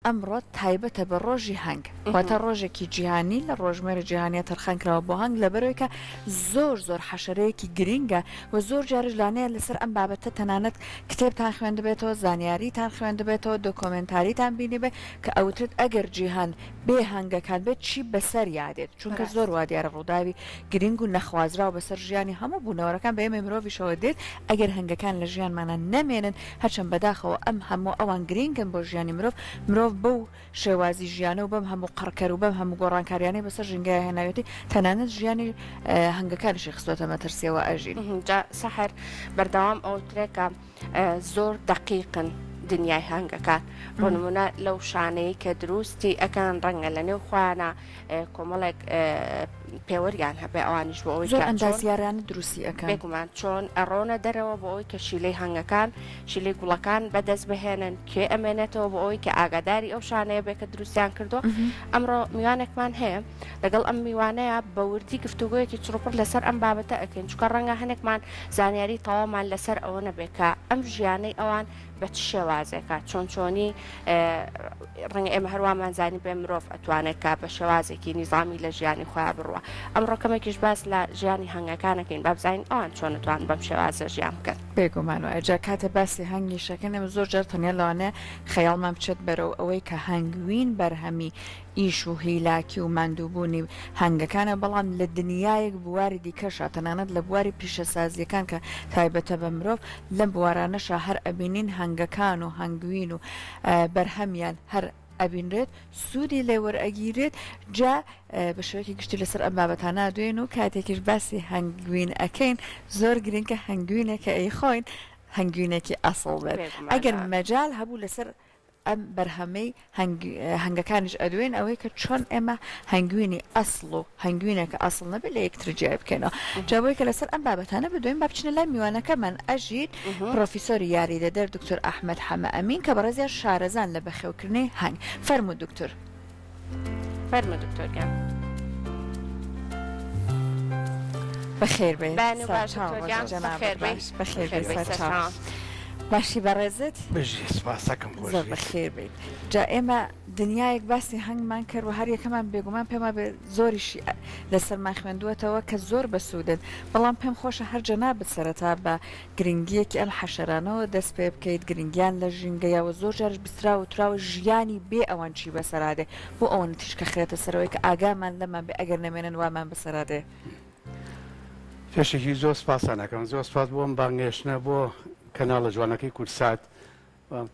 ئەمڕۆ تایبەتە بە ڕۆژی هەنگ واتە ڕۆژێکی جیهانی لە ڕۆژمێرە جیهانیە تەرخانکراوە بۆ هەنگ لەبەرەوەی کە زۆر حەشەرەیەکی گرینگە و زۆر جارش لانەیە لەسەر ئەم بابەتە تەنانەت کتێبتان خوێندبێتەوە زانیاریتان خوێندبێتەوە دۆکۆمنتاریتان بینی بێ کە ئەوترێت ئەگەر جیهان بێ هەنگەکان بێت چی بەسەر یادێت چونکە زۆر وا دیارە ڕووداوی گرنگ و نەخوازراوە بەسەر ژیانی هەموو بوونەوەرەکان بە ئێمە مرۆڤیشەوە دێت ئەگەر هەنگەکان لە ژیانمانە نەمێنن هەرچەند بەداخەوە ئەم هەموو ئەوان گرنگن بۆ ژیانی مرۆڤ بەو شێوازی ژیانە و بەم هەموو قڕکەر و بەم هەموو گۆڕانکاریانەی بەسەر ژینگای هێناوێتی تەنانەت ژیانی هەنگەکانیشی خستۆتە مەترسیەوە ئەژین سەحر بەردەوام ئەوترێکە زۆر دقیقن دنیای هەنگەکان بۆ نمونە لەو شانەیە کە دروستی ئەکەن ڕەنگە لە نێو خوانە کۆمەڵێک پێوەریان هەبێ ئەوانیش بۆ ئەوەی ئەندازیارانە دروستی ئەەکەن بێگومان چۆن ئەڕۆنە دەرەوە بۆ ئەوی کە شیلەی هەنگەکان شیلەی گوڵەکان بەدەست بهێنن کێ ئەمێنێتەوە بۆ ئەوی کە ئاگاداری ئەو شانەیە بێ کە دروستیان کردو ئەمڕۆ میوانێکمان هەیە لەگەڵ ئەم میوانەیە بە وردی گفتوگویەکی چڕوپڕ لەسەر ئەم بابەتە ئەکەین چکە ڕەنگە هەنێکمان زانیاری تەواومان لەسەر ئەوە نەبێ کە ئەم ژیانەی ئەوان بە چ شێوازێکە چۆنی ڕەنگە ئێمە هەرووامان زانی بێ مرۆڤ ئەتوانێت کا بە شێوازێکی نیزامی لە ژیانی خۆیان بڕوە ئەمڕۆ کەمێکیش باس لە ژیانی هەنگەکانەکەین با بزانین ئەوان چۆن دەتوان بەم شێوازە ژیان بکەن بێگومانەوە ئەجا کاتە باسی هەنگی شەکەن ئەمە زۆر جار تەنیا لەوانەیە خەیاڵمان بچێت بەرەو ئەوەی کە هەنگوین بەرهەمی ئیش و هیلاکی و ماندووبوونی هەنگەکانە بەڵام لە دنیایەک بواری دیکەشە تەنانەت لە بواری پیشەسازیەکان کە تایبەتە بە مرۆڤ لەم بوارانەشە هەر ئەبینین هەنگەکان و هەنگوین و بەرهەمیان هەر ئەبینرێت سوودی لێوەرئەگیرێت جا بە شێوەیەکی گشتی لەسەر ئەم بابەتانە دوێن و کاتێکیش باسی هەنگوین ئەەکەین زۆر گرنگکە هەنگوینێکە ئەی خۆین هەنگوینێکی ئەسڵ بێت ئەگەر مەجال هەبوو لەسەر ئەم بەرهەمەی هەنگەکانیش ئەدوێن ئەوەی کە چۆن ئێمە هەنگوینی ئەسڵ و هەنگوینێکە ئەسڵ نەبێت لە یەکترجیای بکەینەوە جابۆی کە لەسەر ئەم بابەتانە بدوین با بچنە لای میوانەکەمان ئەژید پرۆفیسۆری یاریدەدەر دکتۆر ئەحمەد حەمە ئەمین کە بەڕێزیان شارەزان لە بەخێوکردنی هەنگ فەرموو دکتۆر دکتۆرگیان بەخێر بێت باشی بەڕێزت زۆر بەخێر بێت جا ئێمە دنیایەک باسی هەنگمان کرد و هەر یەکەمان بێگومان پێما بێ زۆریشی لەسەرمان خوێندووەتەوە کە زۆر بەسوودن بەڵام پێم خۆشە هەر جەنابەت سەرەتا بە گرنگیەکی ئەم حەشەرانەوە دەست پێ بکەیت گرنگیان لە ژینگەیەوە زۆر جارش بیستراوە تراوە ژیانی بێ ئەوان چی بەسەرادێ بۆ ئەوەن تیشکە خێتە سەرەوەی کە ئاگامان لەمان بێ ئەگەر نەمێنن وامان بەسەرادێ پێشێکی زۆر سپاسانەکەم زۆر سپاس بۆم بانگێشتنە بۆ کەناڵە جوانەکەی کورسات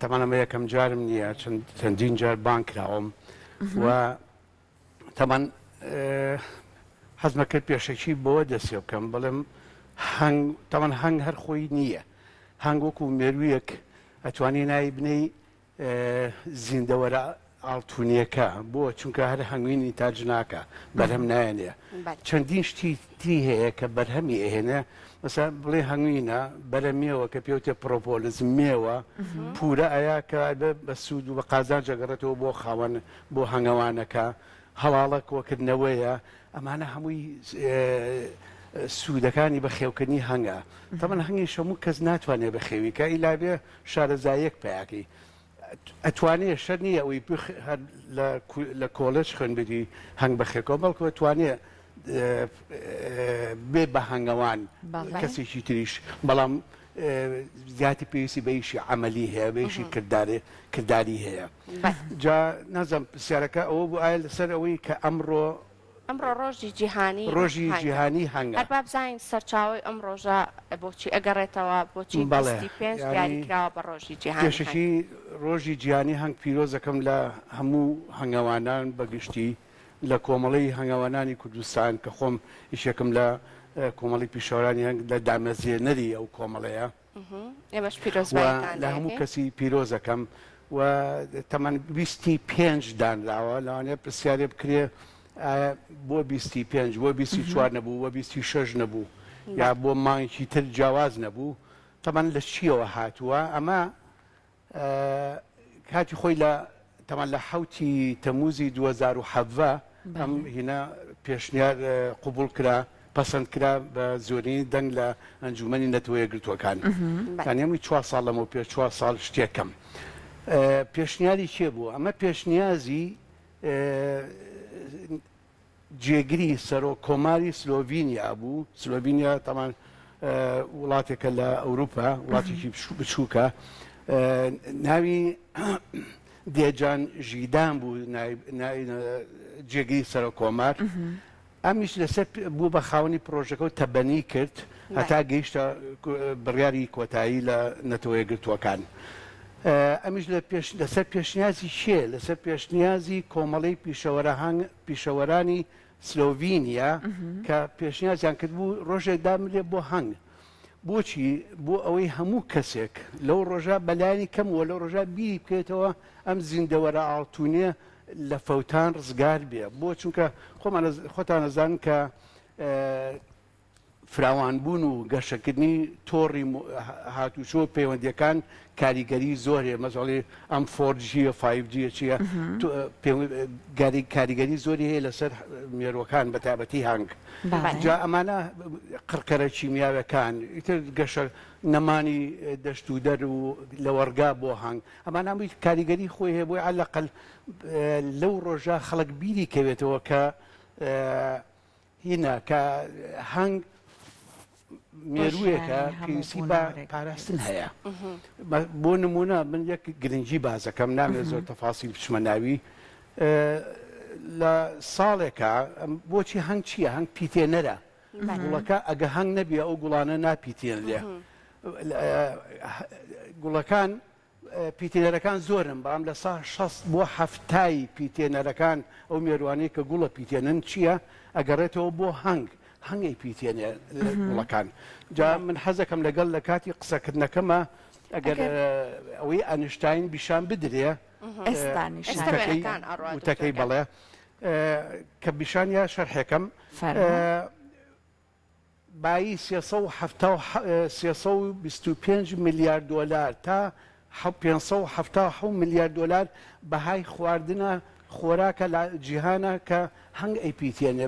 تەمانەمە یەکەم جارم نییە چەندین جار بان کراوم و تەمان حەزمە کرد پێشەکی بۆ دەستێ بکەم بەڵێم تەمان هەنگ هەر خۆی نییە هەنگ وەکو مێروویەک ئەتوانی ناوی بنەی زیندەوەرە ئاڵتونیەکە بۆ چونکە هەر هەنگوینی تاج ناکە بەرهەم نایەنێ چەندین شتی تری هەیە کە بەرهەمی ئەهێنە مەسا بڵێ هەنگوینە بەرەمێوە کە پێوتێ پرۆپۆلزم مێوە پورە ئەیا کە بە سوود و بە قازان جەگەڕێتەوە بۆ خاوەن بۆ هەنگەوانەکە هەواڵە کۆکردنەوەیە ئەمانە هەمووی سوودەکانی بەخێوکردنی هەنگە تەمەن هەنگی هەموو کەس ناتوانێت بەخێوی کە ئیلابێ شارەزایەک پیاکەی ئەتوانێت شەر نییە ئەوی لە کۆلج خوێن بدی هەنگ بەخێکەوە بەڵکو ئەتوانێت بێ بە هەنگەوان کەسێکی تریش بەڵام زیاتی پێویستی بەیشی عملی هەیە بەیشی کردداری هەیە جا نازم پرسیارەکە ئەوە بوو ئایا لەسەر ئەوەی کە ئەمڕۆ ڕۆژی جیهانی هەنگە هەر با بزانین سەرچاوی ئەم ڕۆژە بۆچی ئەگەڕێتەوە بۆچی پێنج دیاریکراوە بە ڕۆژی جیهانی پێشەکی ڕۆژی جیهانی هەنگ پیرۆزەکەم لە هەموو هەنگەوانان بەگشتی لە کۆمەڵی هەنگاوانانی کوردستان کە خۆم ئیشەکەم لە کۆمەڵی پیشەوەرانی هەنگ لە دامەزیێنەری ئەو کۆمەڵەیە لە هەموو کەسی پیرۆزەکەم و تەمان 25 دانراوە لەوانەیە پرسیارێ بکرێ بۆ 25 بۆ 24 نەبوو بۆ 26 نەبوو یا بۆ مانگی تر جیاواز نەبوو تەمان لە چیەوە هاتووە ئەمە کاتی خۆی لە تەمان لە حوتی تەموزی 2017 ئەم هینا پێشنیار قوبول کرا پەسەند کرا بە زۆرینی دەنگ لە ئەنجومەنی نەتەوە یەکگرتووەکان هەمووی 4 ساڵ لەمەوە پێش 4 ساڵ شتێکم پێشنیاری چێ بوو ئەمە پێشنیازی جێگری سەرۆ کۆماری سلۆڤینیا بوو سلۆڤینیا تامان وڵاتێکە لە ئەوروپا وڵاتێکی بچووکە ناوی دێجان ژیدان بوو جێگری سەرۆ کۆمار ئەمیش لەسەر بوو بە خاوەنی پرۆژەکە و تەبەنی کرد هەتا گەیشتە بڕیاری کۆتایی لە نەتەوە یەکگرتووەکان ئەمیش لەسەر پێشنیازی چێ لەسەر پێشنیازی کۆمەڵەی پیشەوەرانی سلۆڤینیا کە پێشنیازیان کرد بوو ڕۆژێک دامرێ بۆ هەنگ بۆچی بۆ ئەوەی هەموو کەسێک لەو ڕۆژە بەلایانی کەمەوە لەو ڕۆژە بیری بکرێتەوە ئەم زیندەوەرە ئاڵتونیە لە فەوتان ڕزگار بێ بۆ چونکە خۆتان نەزانن کە فراوانبوون و گەشەکردنی تۆڕی هاتوچۆ پەیوەندیەکان کاریگەری زۆرێ مەزڵی ئەم 4G 5G چیە کاریگەری زۆری هەیە لەسەر مێروەکان بە تایبەتی هەنگ جا ئەمانە قڕکەرە چیمیاوەکان ئیتر گەشە نەمانی دەشت و دەر و لە وەرگا بۆ هەنگ ئەمان هەمووی کاریگەری خۆی هەیە بۆی عەلەقەل لەو ڕۆژە خەڵک بیری کەوێتەوە کە هینە کە هەنگ مێروویەکە پێویستی بە پاراستن هەیە بۆ نمونە من یەک گرنگی بازەکەم نامێت زۆر تەفاسیل بچمە ناوی لە ساڵێکە بۆچی هەنگ چییە هەنگ پیتێنەرە گوڵەکە ئەگە هەنگ نەبیە ئەو گوڵانە ناپیتێن لێ گوڵەکان پیتێنەرەکان زۆرن بەڵام لە سا 6 بۆ 7 پیتێنەرەکان ئەو مێروانەی کە گوڵە پیتێنن چییە ئەگەڕێتەوە بۆ هەنگ هەنگی پیتێنێ وڵەکان جا من حەزەکەم لەگەڵ لە کاتی قسەکردنەکەمە ئەگەر ئەوەی ئەنشتاین بیشان بدرێ وتەکەی بەڵێ کە بیشانیا شەرحێکم بایی 325 میلیارد دلار تا 577 میلیارد دلار بەهای خواردنە خۆراکە لە جیهانە کە هەنگ ئەیپیتێنێ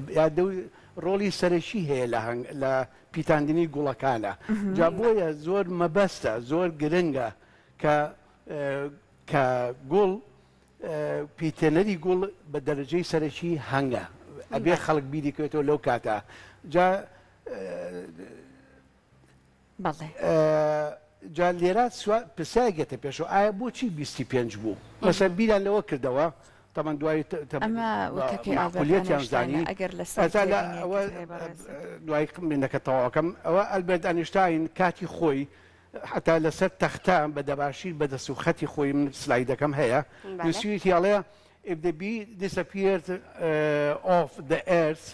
ڕۆڵی سەرەکی هەیە لە پیتاندنی گوڵەکانە جا بۆیە زۆر مەبەستە زۆر گرنگە کە گوڵ پیتێنەری گوڵ بە دەرەجەی سەرەکی هەنگە ئەبێ خەڵک بیری کەوێتەوە لەو کاتە جا جا لێرە پرسیارێکێتە پێشەوە ئایا بۆچی 25 بوو مەسەر بیران لەوە کردەوە طبعا دوای معقولیەتیان زانی دوای منەکە تەواوەکەم ئەوە ئەلبێرت ئەنیشتاین کاتی خۆی حتا لەسەر تەختان بە دەباشیر بە دەسوخەتی خۆی من سلایدەکەم هەیە نووسیویەتی ئەڵێ if the bee disappeared off the earth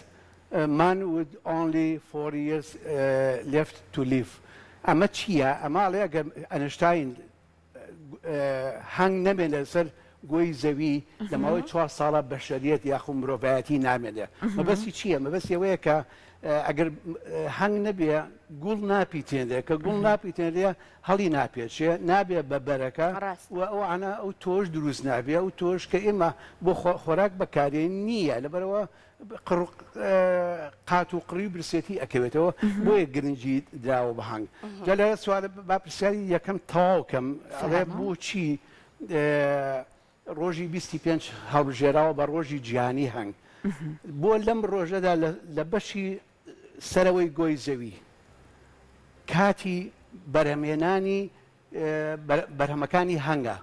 man would only 4 years left to live ئەمە چییە ئەمە ئەڵێ ئەگەر ئەنیشتاین هەنگ نەمێنە سەر گۆی زەوی لەماوەی 4 ساڵە بەشەریەت یاخو مرۆڤایەتی نامێنێ مەبەستی چییە مەبەستی ئەوەیە کە ئەگەر هەنگ نەبێ گوڵ ناپیتێنێ کە گوڵ ناپیتێنێ هەڵی ناپێچێ نابێ بە بەرەکە و ئەوانە ئەو تۆش دروست نابێ ئەو تۆش کە ئێمە بۆ خۆراک بەکارێن نییە لەبەرەوە قات و قڕی برسێتی ئەکەوێتەوە بۆیە گرنگی دراوە بە هەنگ جا لە سوالە با پرسیاری یەکەم تەواوکەم ئەڵێ بۆچی ڕۆژی 25 هەڵبژێراوە بە ڕۆژی جیهانی هەنگ بۆ لەم ڕۆژەدا لە بەشی سەرەوەی گۆی زەوی کاتی بەرهەمێنانی بەرهەمەکانی هەنگە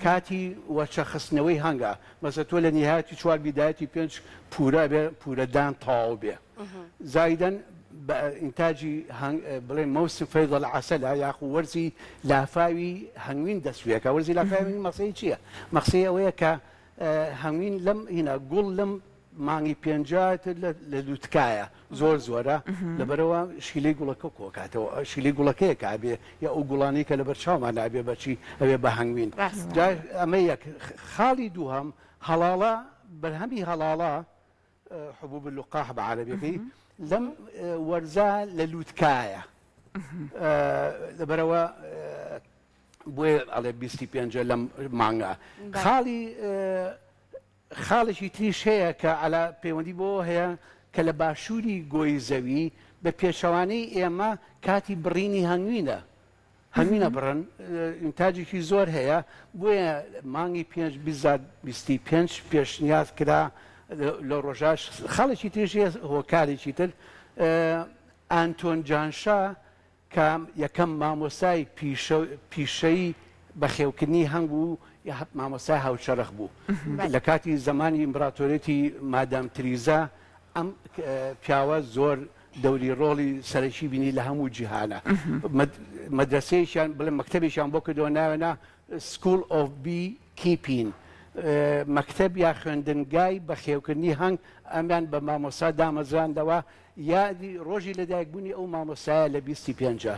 کاتی وەچەخستنەوەی هەنگە مەسە تۆ لە نهایەتی 4 بیدایەتی 5 پورە بێ پورەدان تەواو بێ زایدەن بە ئینتاجی بڵێ مەوسم فەیض العەسەلە یاخو وەرزی لافاوی هەنگوین دەسوێکە وەرزی لافاوی مەقسەی چییە مەقسەی ئەوەیە کە هەنگوین لەم هینە گوڵ لەم مانگی 50 لە دووتکایە زۆر زۆرە لەبەرەوە شیلەی گوڵەکە کۆکاتەوە شیلەی گوڵەکەیەکە بێ یا ئەو گوڵانی کە لەبەر چاومان نابێ بەچی ئەوێ بە هەنگوین ئەمە یەک خاڵی دووهەم هەڵاڵە بەرهەمی هەڵاڵە حبوب اللقاح بە عەرەبیەکەی لەم وەرزە لە لووتکایە لەبەرەوە بۆیە ئەڵێ 25 لەم مانگە خاڵێکی تریش هەیە کە ئەلا پەیوەندی بۆ هەیە کە لە باشووری گۆی زەوی بە پێچەوانەی ئێمە کاتی بڕینی هەنگوینە هەمینە بڕن ئینتاجێکی زۆر هەیە بۆیە مانگی 5 پێشنیاز کرا لە ڕۆژاش خەڵکی تێژێ هۆکارێکی تر ئانتۆن جانشا کە یەکەم مامۆسای پیشەی بەخێوکردنی هەنگ و مامۆسای هاوچەرخ بوو لە کاتی زمانی ئیمپراتۆرێتی مادام تریزا ئەم پیاوە زۆر دەوری ڕۆڵی سەرەکی بینی لە هەموو جیهانە مەدرسەیەکیان بڵێ مەکتەبێکیان بۆ کردەوە ناوێنە سکول ئۆف بی کیپین مەکتەب یا خوێندنگای بەخێوکردنی هەنگ ئەمیان بە مامۆسا دامەزراندەوە یادی ڕۆژی لەدایکبوونی ئەو مامۆسایە لە 25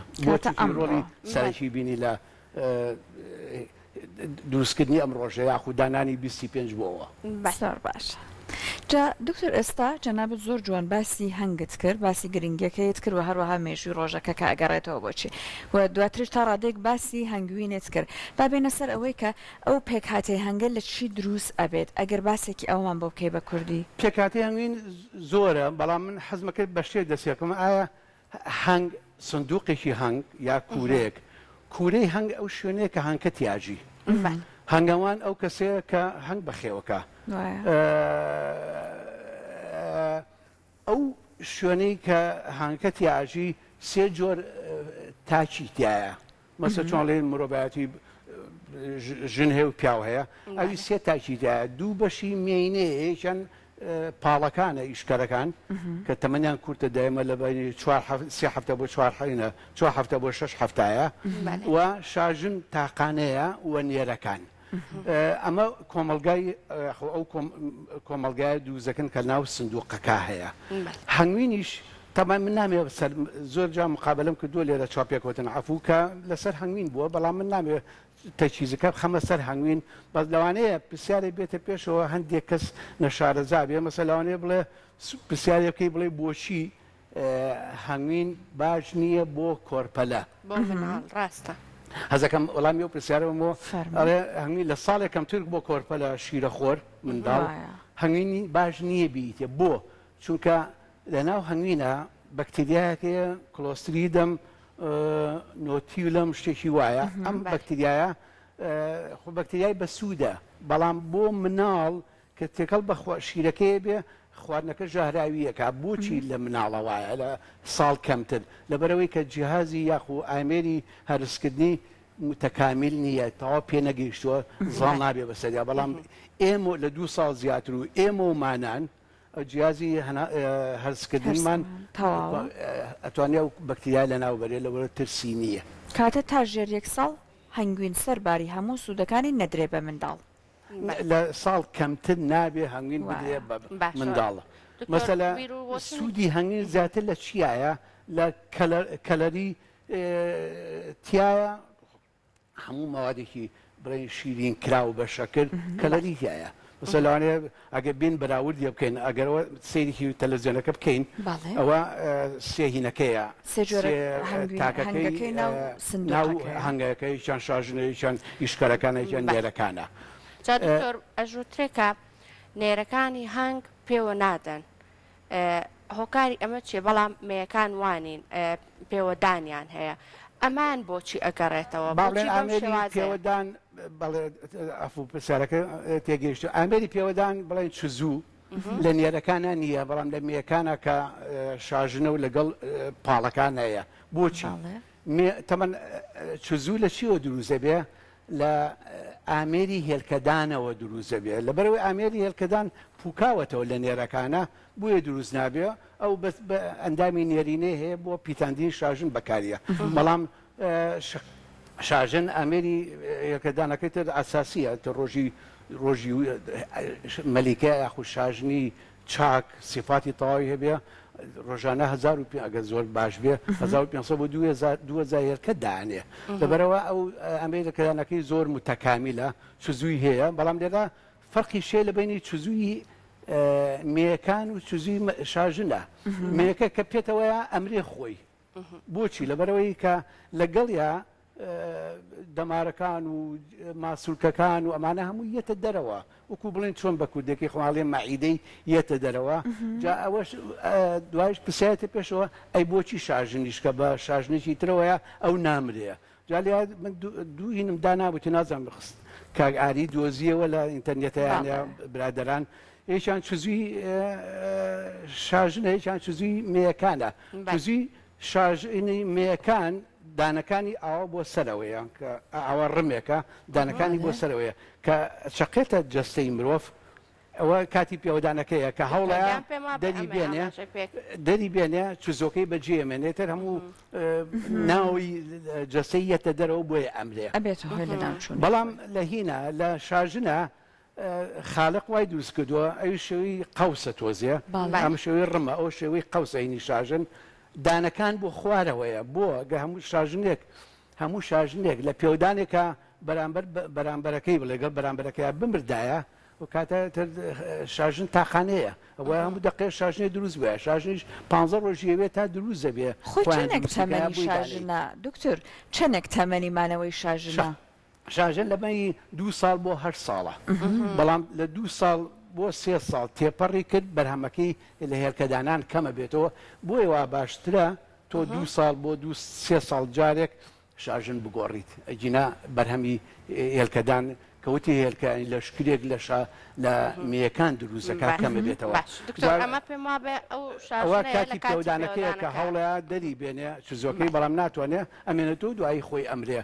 ڕۆڵی سەرەکی بینی لە دروستکردنی ئەم ڕۆژە یاخودانانی 25 بۆەوە زۆر باش. جا دکتۆر ئێستا جەنابەت زۆر جوان باسی هەنگت کرد باسی گرنگەکەیت کرد و هەروەها مێژووی ڕۆژەکە کە ئەگەڕێتەوە بۆچی و دواترش تا ڕادێک باسی هەنگوینێت کرد با بێنە سەر ئەوەی کە ئەو پێکهاتەی هەنگە لە چی دروست ئەبێت ئەگەر باسێکی ئەومان بۆ بکەی بە کوردی پێکهاتەی هەنگوین زۆرە بەڵام من حەزمەکرد بە شتێک دەستێکم ئایا هەنگ سندوقێکی هەنگ یا کوورەیەک کوورەی هەنگ ئەو شوێنەیە کە هەنگکە تیاژی هەنگەوان ئەو کەسەیە کە هەنگ بەخێوەکە ئەو شوێنەی کە هەنگکە تیاژی سێ جۆر تاچی تایە مەسە چۆن لێ مرۆڤایەتی ژن هەیە و پیاو هەیە ئەوی سێ تاچی تایە دوو بەشی مێینەیە یەکیان پاڵەکانە ئیشکەرەکان کە تەمەنیان کورتە دایمە لە بینی 3 هەفتە بۆ 4 هەفتە بۆ 6 هەفتایە و شاژن تاقانەیە و نێرەکان ئەمە کۆمەلگای ئەو کۆمەلگای دووزەکەن کە ناو سندوقەکە هەیە هەنگوینیش تەمان من نامێ زۆر جا مقابلم کردووە لێرە چاپێکوتن عەفوو کە لەسەر هەنگوین بووە بەڵام من نامێ تەجهیزەکە خەمە سەر هەنگوین بەس لەوانەیە پرسیارێک بێتە پێشەوە هەندێک کەس نەشارەزا بێ مەسەڵ لەوانەیە بڵێ پرسیارێک بکەی بڵێ بۆچی هەنگوین باش نییە بۆ کۆرپەلە بۆ مناڵ ڕاستە هەزەکەم وەڵامی ئەو پرسیارەوەمەوە ئەڵێ هەنگوین لە ساڵێکم ترک بۆ کۆرپەلە شیرەخۆر منداڵ هەنگوینی باش نییە بیتێ بۆ چونکە لەناو هەنگوینە بەکتریایەکەیە کلۆستریدەم نۆتیولەم شتێکی وایە ئەم بەکتریایە بەکتریای بەسوودە بەڵام بۆ مناڵ کە تێکەڵ بە شیرەکەی بێ خواردنەکە ژاهراویەکە بۆچی لە مناڵە وایە لە ساڵ کەمتر لەبەرەوەی کە جیهازی یاخو ئامێری هەرسکردنی متەکامیل نییە تەواو پێ نەگەیشتووە زاڵ نابێ بەسەریا بەڵام ئێمە لە 2 ساڵ زیاتر و ئێمە و مانان جیازی هەرسکردنمان ئەتوانێ و بەکتریای لە ناوبەرێ لەوەرە ترسی نییە کاتە تا ژێر 1 ساڵ هەنگوین سەرباری هەموو سوودەکانی نەدرێ بە منداڵ لە ساڵ کەمتر نابێ هەنگوین بدرێ بە منداڵە مەسەلە سوودی هەنگوین زیاتر لە چیایە لە کەلەری تایە هەموو ماوادێکی بڵێن شیرین کرا و بە شەکر کەلەری تایە مەسەلەوانەیە ئەگە بین بەراوردی بکەین ئەگەرەوە سەیرێکی تەلەڤیزیۆنەکە بکەین ئەوە سێهینەکەیە تاکەکەی ناو هەنگەکەیان شاژنەیەکیان ئیشکەرەکانێکیان نێرەکانە جا دکتۆر ئەژووترێکە نێرەکانی هەنگ پێوە نادەن هۆکاری ئەمە چێ بەڵام مەیەکان وانین پێوەدانیان هەیە ئەمان بۆچی ئەگەڕێتەوە پێوەدان ئەفوو پرسیارەکە تێگەیشتو ئامێری پێوەدان بڵێن چ زوو لە نێرەکانە نییە بەڵام لە مێەکانە کە شاژنە و لەگەڵ پاڵەکان هەیە بۆچی تەمەەن چ زوو لە چیوە دروزە بێ لە ئامێری هێلکەدانەوە دروزە بێ لەبەرەوەی ئامێری هێلکەدان پوکاوەتەوە لە نێرەکانە بۆیە دروست نابێ ئەو بە ئەندامی نێرینێ هەیە بۆ پیتاندین شاژن بەکاریە بەڵام شاژن ئامێری هێلکەدانەکەی تر ئاساسیە ڕۆژی مەلیکە یاخو شاژنی چاک سیفاتی تەواوی هەبێ ڕۆژانە 1500 ئەگە زۆر باش بێ 1500 بۆ 2000 هێلکە دانێ لەبەرەوە ئەو ئەمریکەکەیانەکەی زۆر متەکامیلە چزووی هەیە بەڵام لێرە فەرقی شێ لە بینی چزووی مێەکان و چزووی شاژنە مێەکە کە پێێتەوەیە ئەمرێ خۆی بۆچی لەبەرەوەی کە لەگەڵیا دەمارەکان و ماسوولکەکان و ئەمانە هەموو یەتە دەرەوە وەکو بڵێن چۆن بە کوردێکی خۆڵێ مەعیدەی یەتە دەرەوە جا ئەوەش دوایش پرسیایەتە پێشەوە ئەی بۆچی شاژنیشکە بە شاژنێکی ترەوەیە ئەو نامرێ جالیا من دوو هینم دانابووتی نازانم بخست کاک ئاری دۆزیەوە لە ئینتەرنێتەیانە برادەران هیچیان چزوی شاژنە هیچیان چزوی مێیەکانە چزوی شاژنی مێیەکان دانەکانی ئاوا بۆ سەرەوەیە کە ئاوا ڕمێکە دانەکانی بۆ سەرەوەیە کە شقێتە جەستەی مرۆڤ ئەوە کاتی پێوەدانەکەیە کە هەوڵەیە دەری بێنێ چزۆکەی بەجێمێنێتر هەموو ناوی جەستەیەتە دەرەوە بۆیە ئەمرێ بەڵام لە هینە لە شاژنە خالق وای دروست کردووە ئەوی شێوی قەوسە تۆزیە ئەم شێوەی ڕمە ئەو شێوەی قەوسەینی شاژن دانەکان بۆ خوارەوەیە بۆ گە هەموو شاژنێک لە پێودانێکە بەرامبەرەکەی بڵێگەڵ بەرامبەرەکەی بمردایە و کاتە شاژن تاخانەیە ئەوە هەموو دقێ شاژنێ دروست بێ شاژنیش 15 ڕۆژیەوێت تا دروست دەبێ خۆچەنێک تەمەنی شاژنە دکتۆر چەندێک تەمەنی مانەوەی شاژنە شاژن لە بەنی 2 ساڵ بۆ 8 ساڵە بەڵام لە 2 ساڵ بۆ 3 ساڵ تێپەڕی کرد بەرهەمەکەی لە هێرکەدانان کەمە بێتەوە بۆی وا باشترە تۆ 2 ساڵ بۆ 3 ساڵ جارێک شاژن بگۆڕیت ئەجینا بەرهەمی هێلکەدان کەوتی هێلکانی لە شکرێک لە میەکان دروستەکە کەمە بێتەوە ئەوە کاتی پێودانەکەیە کە هەوڵەیە دەری بێنێ چزۆکەی بەڵام ناتوانێ ئەمێنێتەوە دوایی خۆی ئەمرێ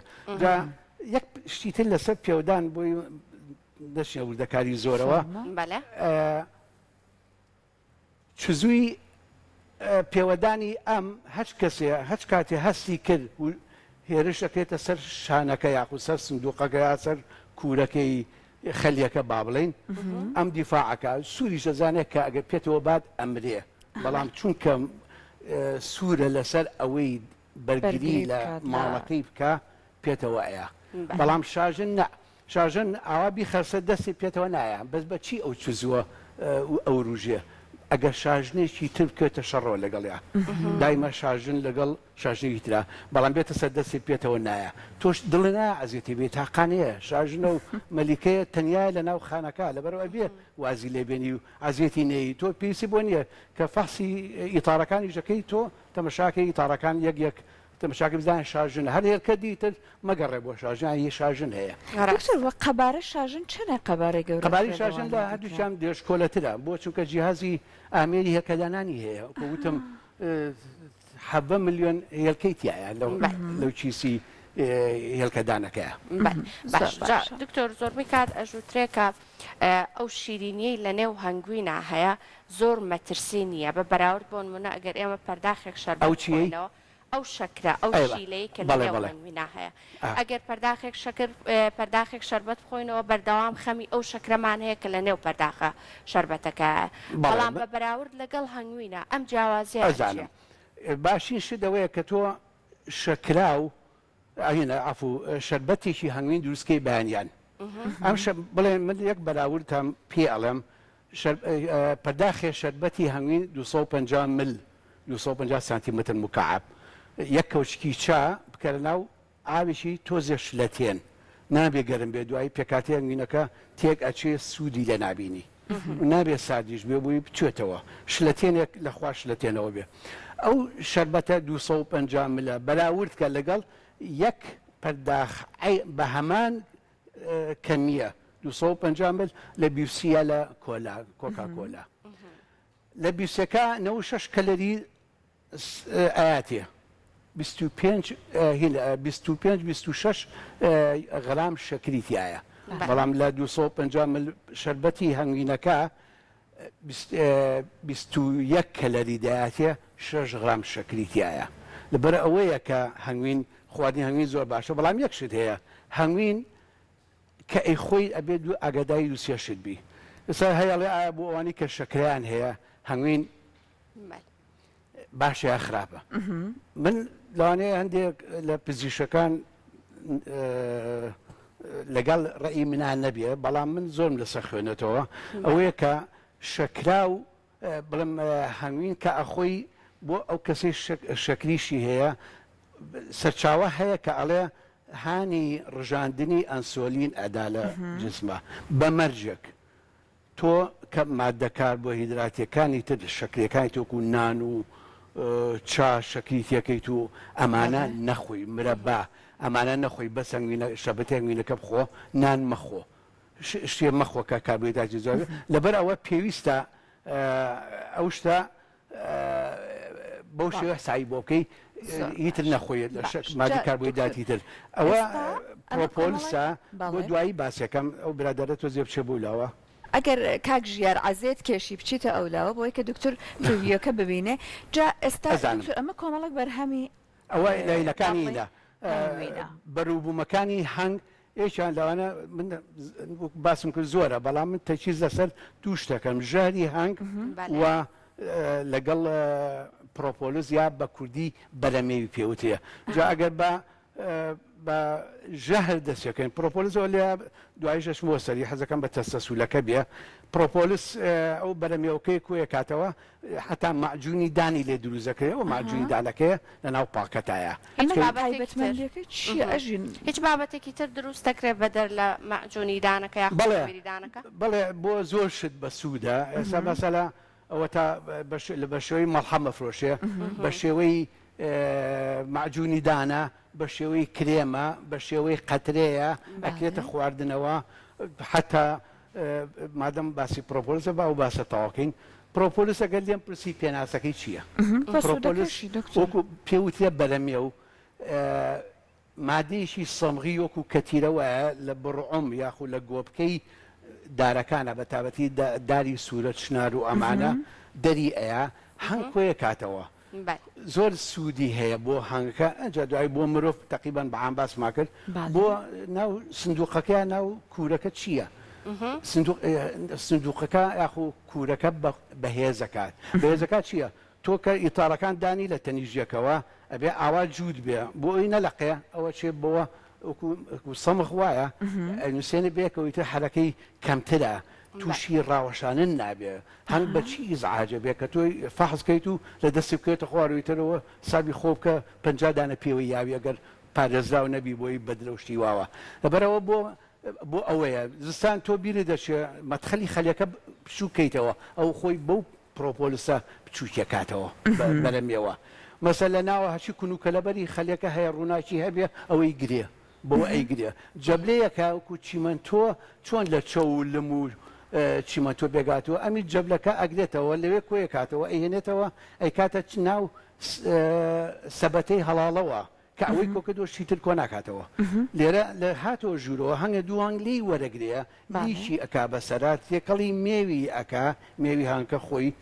یەک شتیتر لەسەر پێودان بۆی دەشنە وردەکاری زۆرەوە چزووی پێوەدانی ئەم هەچ کەسێ هەچ کاتێ هەستی کرد و هێرش دەکرێتە سەر شانەکە یاخو سەر سندوقەکە یا سەر کوورەکەی خەلیەکە با بڵێن ئەم دیفاعەکە سووریش دەزانێت کە ئەگەر پێێتەوە بات ئەمرێ بەڵام چونکە سوورە لەسەر ئەوەی بەرگری لە ماڵەکەی بکە پێێتەوە ئەیە بەڵام شاژن نە شاژن ئاوا بیخەرسە دەستی پێێتەوە نایە بەس بەچی ئەو چزووە ئەو ڕژێ ئەگەر شاژنێکی تر بکەوێتە شەڕۆ لەگەڵیا دایمە شاژن لەگەڵ شاژنێکی ترا بەڵام بێتە سەر دەستی پێێتەوە نایە تۆش دڵ نایە ئەزیێتی بێت تاقانەیە شاژنە و مەلیکەیە تەنیای لە ناو خانەکە لەبەرەوە بێ وازی لێبێنی و ئازیێتی نەی تۆ پێویستی بۆ نییە کە فەحسی ئیتارەکانی ژەکەی تۆ تەمەشاکەی ئیتارەکان یەک تەمەشاکە بزانین شاژن هەر هێرکە دیتر مەگەڕێ بۆ شاژن هی شاژن هەیە قەبارە شاژن چنە قەبارەی گەورە قەباری شاژن لە هەردووچیان دێشکۆلەترە بۆ چونکە جیهازی ئامێری هێرکەدانانی هەیە کەوتم 7 ملیۆن هێلکەی تایە لەو چیسی هێلکەدانەکەیە دکتۆر زۆربەی کات ئەژووترێکە ئەو شیرینیەی لە نێو هەنگوینە هەیە زۆر مەترسی نییە بە بەراورد بۆ نمونە ئەگەر ئێمە پەرداخێک شەربەتەوە ئەو شەکرە ئەو شیلەی کە لە نێو هەنگوینە هەیە ئەگەر پەرداخێک شەربەت بخۆینەوە بەردەوام خەمی ئەو شەکرەمان هەیە کە لە نێو پەرداخە شەربەتەکە بەڵام بە بەراورد لەگەڵ هەنگوینە ئەم جیاوازیە باشین شدەوەیە کە تۆ شەکرا و ئاینە ئافو شەربەتێکی هەنگوین دروستکەی بەیانیان ئەم بڵێ من یەک بەراوردتان پێ ئەڵێم پەرداخێ شەربەتی هەنگوین 250 مل 250 سانتیمتر مکعب یەک کەوچکی چا بکە لە ناو ئاویشی تۆزێ شلەتێن نابێ گەرم بێ دوایی پێکاتی هەنگوینەکە تێک ئەچێ سوودی لە نابینی نابێ سادیش بێ بووی بچێتەوە شلەتێنێک لەخوا شلەتێنەوە بێ ئەو شەربەتە 250 ملە بەراورد کە لەگەڵ یەک پەرداخ بە هەمان کەمیە 250 مل لە بیوسیە لە کۆکاکۆلا لە بیوسەکە 96 کەلەری ئاەتێ 25-26 غرام شەکریتیایە بەڵام لە 250 مل شەربەتی هەنگوینەکە 21 کەلەری دایاتێ 6 غرام شەکریتیایە لەبەر ئەوەیە کە هەنگوین خواردنی هەنگوین زۆر باشە بەڵام یەک شت هەیە هەنگوین کە ئەی خۆی ئەبێت دوو ئاگاداری دووسێ شت بی ئێستا هەیەڵێ ئایا بۆ ئەوانی کە شەکریان هەیە هەنگوین باشە خراپە من لەوانەیە هەندێک لە پزیشەکان لەگەڵ ڕێی منان نەبێ بەڵام من زۆرم لەسەر خوێنێتەوە ئەوەیە کە شەکرا و بڵم هەنگوین کە ئەخۆی بۆ ئەو کەسەی شەکریشی هەیە سەرچاوە هەیە کە ئەڵێ هانی ڕژاندنی ئەنسۆلین ئەدا لە جسمە بە مەرجێک تۆ کە مادەکار بۆ هیدراتیەکانی تر شەکرەکانی تۆکو نان و چاشەکی تێکەیت و ئەمانە نەخۆی مرەبا ئەمانە نەخۆی بە شەبەتێنگوینەکە بخۆ نان مەخۆ شتێ مەخۆکە کاربوویداتی زۆر لەبەر ئەوە پێویستە ئەو شتە بەو شێوە سایی بۆ بکەی هیتر نەخۆیت مادی کاربوویداتی تر ئەوە پرۆپۆلیسە بۆ دوایی باسیەکەم ئەو برادەرە تۆ زێ بچێ بوولاوە ئەگەر کاک ژیار عزیێت کێشی بچیتە ئەولاوە بۆی کە دکتۆر ڤیۆکە ببینێ جا ئێستا ئەمە کۆمەڵک بەرهەمی ئەوە لەیلەکانیدا بەرووبوومەکانی هەنگ ئێشان لەوانە من باسم کرد زۆرە بەڵام من تەچیز لەسەر دوو شتەکەم ژاری هەنگ و لەگەڵ پرۆپۆلیس یا بە کوردی بەرەمێوی پێوتەیە جا ئەگەر بە ژەهر دەستەکەین پرۆپۆلیسەوە لێ دوای ژەشمەوە سەری حەزەکەم بە تەستەسوولەکە بێ پرۆپۆلیس ئەو بەرەمێوەکەی کوێ کاتەوە حتا معجونی دانی لێ دروزەکەی ئەو معجونی دانەکەیە لەناو پاکەتایە هیچ بابەتێکی تر دروست دەکرێت بەدەر لە معجونی دانەکە یا بەڵێ بۆ زۆر شت بە سوودە ئێستا مەسەلا ئەوە تا بە شێوەی مەڵحەم مەفرۆشێ بە شێوەی معجونی دانە بە شێوەی کرێمە بە شێوەی قەترەیە ئەکرێتە خواردنەوە حتا مادەم باسی پرۆپۆلیسە با و باسە تەواوکەین پرۆپۆلیس ئەگەر لێم پرسی پێناسەکەی چییە پرۆپۆلیس وەکو پێوتە بەرەمێ و مادەیەکی سەمغی وەکو کەتیرەوەیە لە بڕعۆم یاخو لە گۆبکەی دارەکانە بە تابەتی داری سوورە چنار و ئەمانە دەری ئەیە هەنگ کۆیە کاتەوە زۆر سوودی هەیە بۆ هەنگەکە ئەجا دوای بۆ مرۆڤ تقریبان بەعام باسما کرد بۆ ناو سندوقەکە ناو کوورەکە چییە سندوقەکە یاخو کوورەکە بەهێزەکات بەهێزەکات چییە تۆ کە ئیتاڵەکان دانی لە تەنیژیەکەوە ئەبێ ئاوا جوود بێ بۆ ئەوی نەلەقێ ئەوە چێ بەوە سەمخ وایە نووسێنە بێکەوەیتە حەرەکەی کەمترە تووشی ڕاوەشانن نابێ هەنگ بەچی ئیزعاجە بێ کە تۆی فەحزکەیت و لە دەستی بکەێتە خوارویترەوە سابی خۆ بکە 50 دانە پێوەی یاوی ئەگەر پارێزراو نەبی بۆی بەدرەشتی واوە لەبەرەوە بۆ ئەوەیە زستان تۆ بیری دەچێ مەتخەلی خەلیەکە بچووکەیتەوە ئەو خۆی بەو پرۆپۆلیسە بچووکێکاتەوە بەرەمێەوە مەسەل لە ناوە هەچی کونوکە لەبەری خەلیەکە هەیە ڕووناکی هەبێ ئەوەی گرێ بەوە ئەیگرێ جەبلەیەکە وەکو چیمەنتۆ چۆن لە چەو لەم و چیمەنتۆ بێگاتەوە ئەمی جەبلەکە ئەگرێتەوە لەوێ کۆیە کاتەوە ئەیهێنێتەوە ئەی کاتە ناو سەبەتەی هەڵاڵەوە کە ئەوەی کۆکردۆ شیتر کۆ ناکاتەوە لێرە لە هاتەوە ژوورەوە هەنگە دووانگلی وەرەگرێ لیشی ئەکا بەسەرات تێکەڵی مێوی ئەکا مێوی هەنگکە خۆی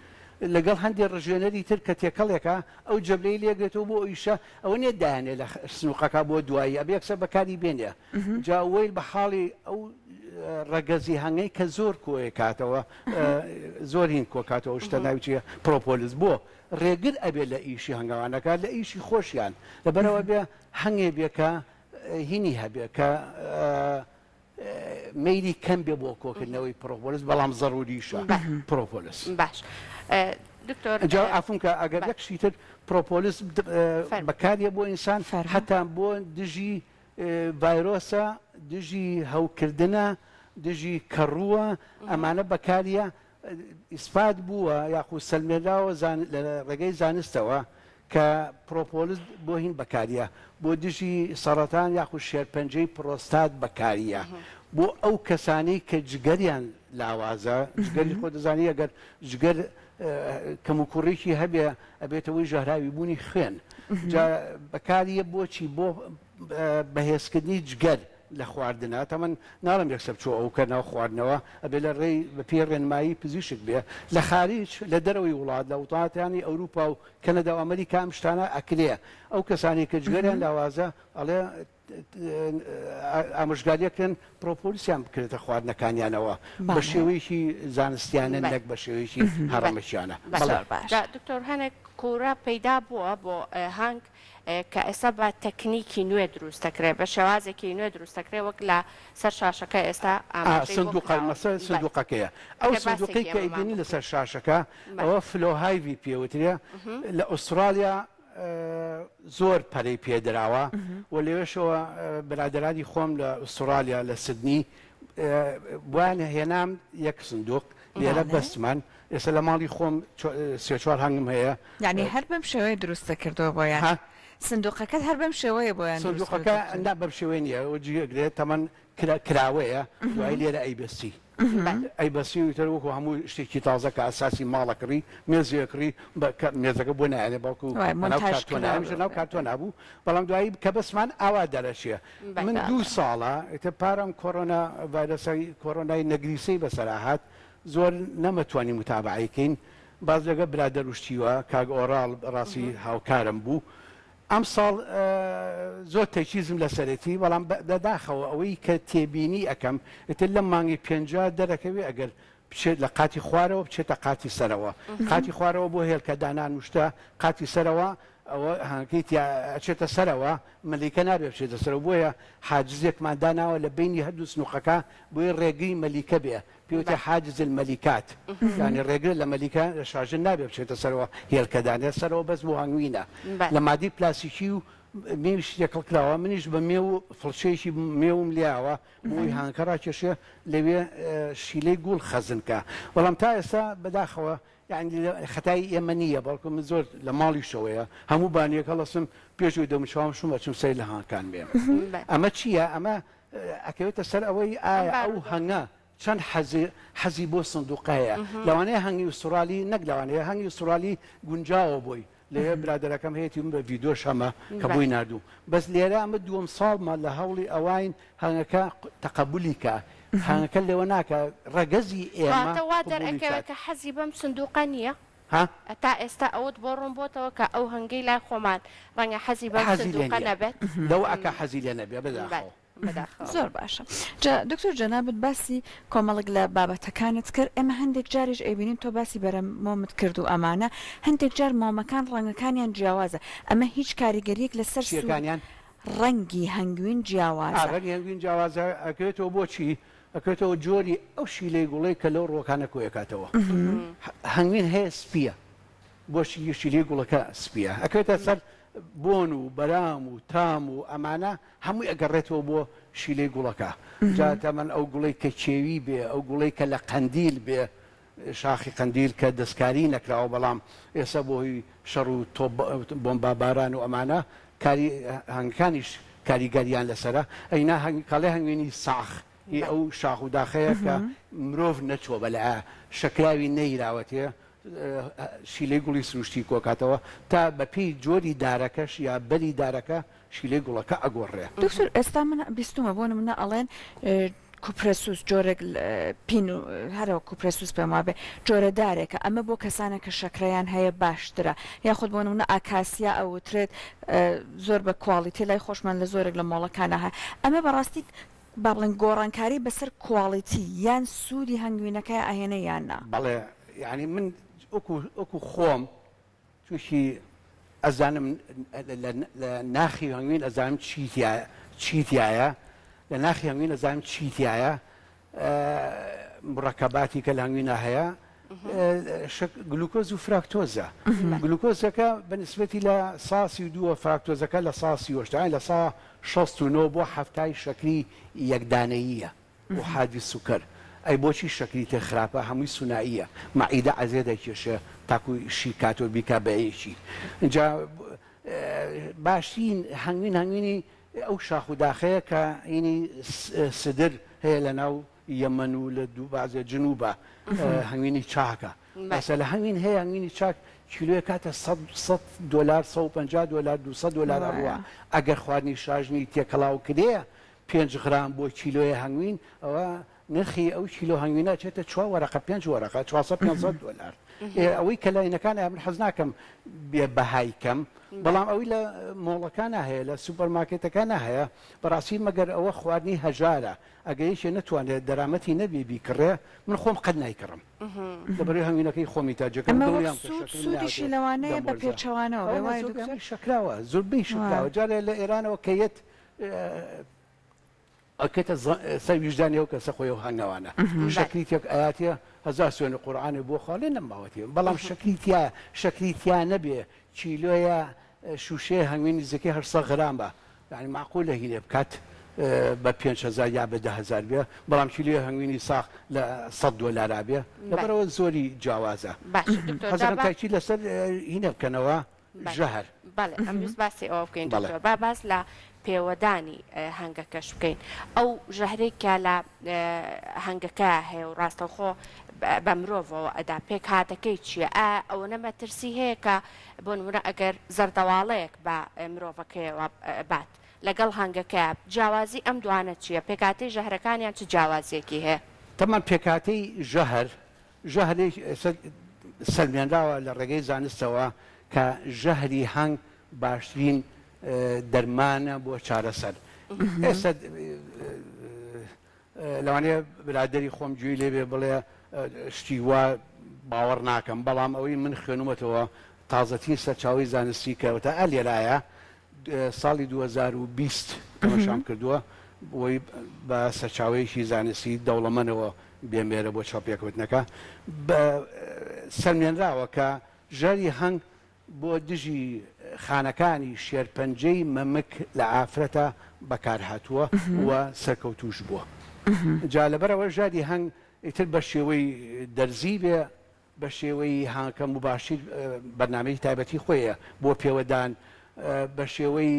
لەگەڵ هەندێک ڕژێنەری تر کە تێکەڵێکە ئەو جەبلەی لێگرێتەوە بۆ ئیشە ئەوە نێ دایانێ لە سنووقەکە بۆ دوایی ئەبێ یەکسەر بەکاری بێنێ جا وەی بە حاڵی ئەو ڕەگەزی هەنگەی کە زۆر کۆیە کاتەوە زۆر هین کۆکاتەوە شتە ناوچیە پرۆپۆلیس بۆ ڕێگر ئەبێ لە ئیشی هەنگاوانەکە لە ئیشی خۆشیان لەبەرەوە بێ هەنگێ بێکە هینی هەبێ کە مەیلی کەم بێ بۆ کۆکردنەوەی پرۆپۆلیس بەڵام زەڕوریشە پرۆپۆلیس باش دکتۆر جا ئافون کە ئەگەر یەکشی تر پرۆپۆلیس بەکاریە بۆ ئینسان حتا بۆ دژی ڤایرۆسە دژی هەوکردنە دژی کەڕووە ئەمانە بەکاریە ئیسپات بووە یاخو سەلمێراوە لە ڕێگەی زانستەوە کە پرۆپۆلیس بۆ هین بەکاریە بۆ دژی سەرەتان یاخو شێرپەنجەی پرۆستات بەکاریە بۆ ئەو کەسانی کە جگەریان لاوازە جگەری خۆ دەزانی ئەگەر جگەر کەم و کوڕێکی هەبێ ئەبێتەوەی ژەهراوی بوونی خوێن جا بەکاریە بۆچی بۆ بەهێزکردنی جگەر لە خواردنە تەمەەن ناڵم یەکسەر چۆ ئەوکەنەوە خواردنەوە ئەبێ لە ڕێی بە پێ ڕێنمایی پزیشک بێ لە خارج لە دەرەوەی وڵات لە وڵاتانی ئەوروپا و کەنەدا و ئەمریکا ئەم شتانە ئەکرێ ئەو کەسانی کە جگەریان لاوازە ئەڵێ ئامۆژگاریەکەن پرۆپۆلیسیان بکرێتە خواردنەکانیانەوە بە شێوەیەکی زانستیانە نەک بە شێوەیەکی هەڕەمەشیانە. دکتۆر هەنێک کوورە پەیدا بووە بۆ هەنگ کە ئێستا بە تەکنیکی نوێ دروستەکرێت بە شێوازێکی نوێ دروستەکرێت وەک لە سەر شاشەکە ئێستا سندوقەکەیە ئەو سندوقی کە ئەیبینی لەسەر شاشەکە ئەوە فلۆهایڤی پێوترێ لە ئوسترالیا زۆر پەرەی پێدراوە و لێوێشەوە برادرانی خۆم لە ئوسترالیا لە سدنی وان هێنام یەک سندوق لێرە بەستمان ئێستا لە ماڵی خۆم سێ چوار هەنگم هەیە یعنی هەر بەم شێوەیە دروستە کردەوە بۆیان سندوقەکەت هەر بەم شێوەیە بۆیان سندوقەکە ئەندا بەم شێوەیە نیە ئەوە جێگرێت تەمەەن کراوەیە دوای لێرە ئەیبەستی ئەیبەسی وتر وەکو هەموو شتێکی تازە کە ئاساسی ماڵەکڕی مێزیەکڕی مێزەکە بۆ نایێنێ باوکو ناو کارتۆ نابوو بەڵام دوایی کە بەسمان ئاوا دەرەشیە من 2 ساڵە ئێتە پارەم کۆرۆنا ڤایرۆسی کۆرۆنای نەگریسەی بەسەراهات زۆر نەمەتوانی متابعیکەین باز لەگە برادەر وشتیوە کاگ ئۆڕاڵ ڕاستی هاوکارم بوو ئەم ساڵ زۆر تەچیزم لە سەرەتی بەڵام دەداخەوە ئەوەی کە تێبینی ئەەکەم ئێتر لە مانگی 50 دەرەکەوێ ئەگەر بچێت لە قاتی خوارەوە بچێتە قاتی سەرەوە قاتی خوارەوە بۆ هێلکە دانان وشتە قاتی سەرەوە ئەوە هەنگیت ئەچێتە سەرەوە مەلیکە نابێ بچێتە سەرەوە بۆیە حاجزێکمان داناوە لە بینی هەردوو سنووقەکە بۆی ڕێگەی مەلیکە بێ پێوتە حاجز المەلیکات یعنی ڕێگر لە مەلیکە لە شاژن نابێ بچێتە سەرەوە هێلکەدانێت سەرەوە بەس بۆ هەنگوینە لە مادی پلاسیکی و مێویش یەکڵکراوە منیش بە مێ و فڵچەیەکی مێوم لیاوە بۆی هانکەڕا کێشێ لەوێ شیلەی گوڵ خەزنکە بەڵام تا ئێستا بەداخەوە یعنی خەتای ئێمە نییە بەڵکو من زۆر لە ماڵی شەوەیە هەموو بانیەکە لەسم پێشوی دەمشوام شوم بەچم سەیر لە هاکان بێم ئەمە چییە ئەمە ئەکەوێتە سەر ئەوەی ئایا ئەو هەنگە چەند حەزی بۆ سندوقەیە لەوانەیە هەنگی ئوسترالی نەک لەوانەیە هەنگی ئوسترالی گونجاوە بۆی لێرە برادەرەکەم هەیەی من بە ڤیدۆ شەمە کە بۆی نردوو بەس لێرە ئەمە دووەم ساڵمان لە هەوڵی ئەوین هەنگەکە تەقەبولی کە هەنگەکە لێوە ناکە ڕەگەزی ئێمەوا دەرەکەوێت کە حەزی بەم سندوقە نییە تا ئێستا ئەوت بۆ ڕوون بۆتەوە کە ئەو هەنگەی لای خۆمان ڕەنگە حەزی بەم سندوقە نەبێت لەو ئەکە حەزی لێ نەبێ بەداخەوە زۆر باشە دکتۆر جەنابەت باسی کۆمەڵک لە بابەتەکانت کرد ئێمە هەندێک جاریش ئەیبینین تۆ باسی بەرە مۆمت کرد و ئەمانە هەندێک جار مۆمەکان ڕەنگەکانیان جیاوازە ئەمە هیچ کاریگەریەک لەسەر ڕەنگی هەنگوین جیاوازە هەنگوین جیاوازە ئەکرێتەوە بۆچی ئەکرێتەوە جۆری ئەو شیلەی گوڵەی کە لەو ڕۆکانە کۆیەکاتەوە هەنگوین هەیە سپیە بۆشی شیلەی گوڵەکە سپیە ئەکرێتە سەر بۆن و بەرام و تام و ئەمانە هەمووی ئەگەڕێتەوە بۆ شیلەی گوڵەکە جاتە من ئەو گوڵی کە چێوی بێ ئەو گوڵی کە لە قەندیل بێ شاخی قەندیل کە دەستکاری نەکراوە بەڵام ئێستا بۆی شەڕ و بۆمباباران و ئەمانە کاری هەنگەکانیش کاریگەریان لەسرە ئەینا کاڵێ هەنگوێنی ساخ ئەو شاخ و داخەیە کە مرۆڤ نەچوە بەلە شەکراوی نەیراوەتێ شیلەی گوڵی سروشتی کۆکاتەوە تا بەپێی جۆری دارەکەش یا بەری دارەکە شیلەی گوڵەکە ئەگۆڕێ دکتۆر ئێستا من بیستمە بۆ منە ئەڵێن کوپرسوس جۆرێک پین و هەرەوە کوپرسوس پێم وابێ جۆرەدارێکە ئەمە بۆ کەسانە کە شەکرەیان هەیە باشترە یاخود بۆ نمونە ئاکاسیا ئەوترێت زۆر بە کواڵیتی لای خۆشمان لە زۆرێک لە مۆڵەکانە هەیە ئەمە بەڕاستی با بڵێن گۆڕانکاری بەسەر کواڵیتی یان سوودی هەنگوینەکەی ئاهێنە یاننا بەڵێ یعنی من ئۆکو خۆم تووشی ئەزانم لە ناخی هەنگوین ئەزانم چیتایە لە ناخی هەنگوین ئەزانم چیتایە مڕەکەباتی کە لە هەنگوینە هەیە گلوکۆز و فراکتۆزە گلوکۆزەکە بەنسبەتی لە ساسی دووە فراکتۆزەکە لە ساسی وەشتان لە سا 69 بۆ هەفتای شەکری یەکدانەییە بۆ حادی سوکر ئەی بۆچی شەکری تێ خراپە هەمووی سونائیە مەعیدە عەزێ دەکێشە تاکو شیکات و بیکا بەیەکی اینجا باشترین هەنگوینی ئەو شاخ و داخەیە کە ئینی سدر هەیە لە ناو یەمەن و لە دوو بازێ جنوبە هەنگوینی چاکە بەسە لە هەنگوین هەیە هەنگوینی چاک کیلوێ کاتە $100 $150 $200 ئەڕوە ئەگەر خواردنی شاژنی تێکەڵاو کرێ 5 غرام بۆ کیلۆیە هەنگوین ئەوە نرخی ئەو کیلۆ هەنگوینە چێتە 4 وەرەقە 5 وەرەقە $400 ئەوەی کە لاینەکانە من حەز ناکەم بێ بەهای کەم بەڵام ئەوەی لە مۆڵەکانە هەیە لە سوپەرمارکێتەکانە هەیە بەڕاستی مەگەر ئەوە خواردنی هەژارە ئەگەیشێ نەتوانێت دەرامەتی نەبێ بیکڕێ من خۆم قەت نایکڕم لەبەرەوەی هەنگوینەکەی خۆمی تاجەکەم سوودیشی لەوانەیە بە پێچەوانەوە شکراوە زۆربەی شکراوە جارێ لە ئێرانەوە کەیت ئەکەتە سەر ویژدانیەوە کە سە خۆی و هەنگەوانە شەکریتێک ئاياتە هەزار سوێنە قورئانی بۆ خاڵێ نەماوەتی بەڵام شەکریتیا نەبێ چیلۆیە شوشەیە هەنگوینی زەکەی 800 غرام بە یعنی معقولە هینێ بکات بە 5,000 یا بە 10,000 بێ بەڵام کیلۆ هەنگوینی ساخ لە 100 دۆلار بێ لەبەرەوە زۆری جیاوازە حەزەکەم تاکی لەسەر هینە بکەنەوە ژەهر بەڵێ ئەمویست باسی ئەوە بکەین با باس لە پێوەدانی هەنگەکەش بکەین ئەو ژەهرێکە لە هەنگەکە هەیە و ڕاستەوخۆ بە مرۆڤەوە ئەدا پێک هاتەکەی چییە ئەوە نەمەترسی هەیە کە بۆ نمونە ئەگەر زەردەواڵەیەک بە مرۆڤەکەیەوە بات لەگەڵ هەنگەکە جیاوازی ئەم دوانە چییە پێکاتی ژەهرەکانیان چ جیاوازیەکی هەیە تەمان پێکاتی ژەهرێک سەلمێنراوە لە ڕێگەی زانستەوە کە ژەهری هەنگ باشترین دەرمانە بۆ چارەسەر ئێستا لەوانەیە برادری خۆم گوێی لێبێ بڵێ شتی وا باوەڕ ناکەم بەڵام ئەوەی من خوێنومەتەوە تازەترین سەرچاوی زانستی کەوتە ئەلێرایە ساڵی 2020 کەمەشام کردووە بۆی بە سەرچاوەیەکی زانستی دەوڵەمەنەوە بێمێرە بۆ چاپێکوتنەکە سەلمێنراوە کە ژەهری هەنگ بۆ دژی خانەکانی شێرپەنجەی مەمک لە ئافرەتە بەکارهاتووە و سەرکەوتوش بووە جا لەبەرەوە ژەهری هەنگ ئیتر بە شێوەی دەرزی بێ بە شێوەی هانکە مباشیر بەرنامەی تایبەتی خۆیە بۆ پێوەدان بە شێوەی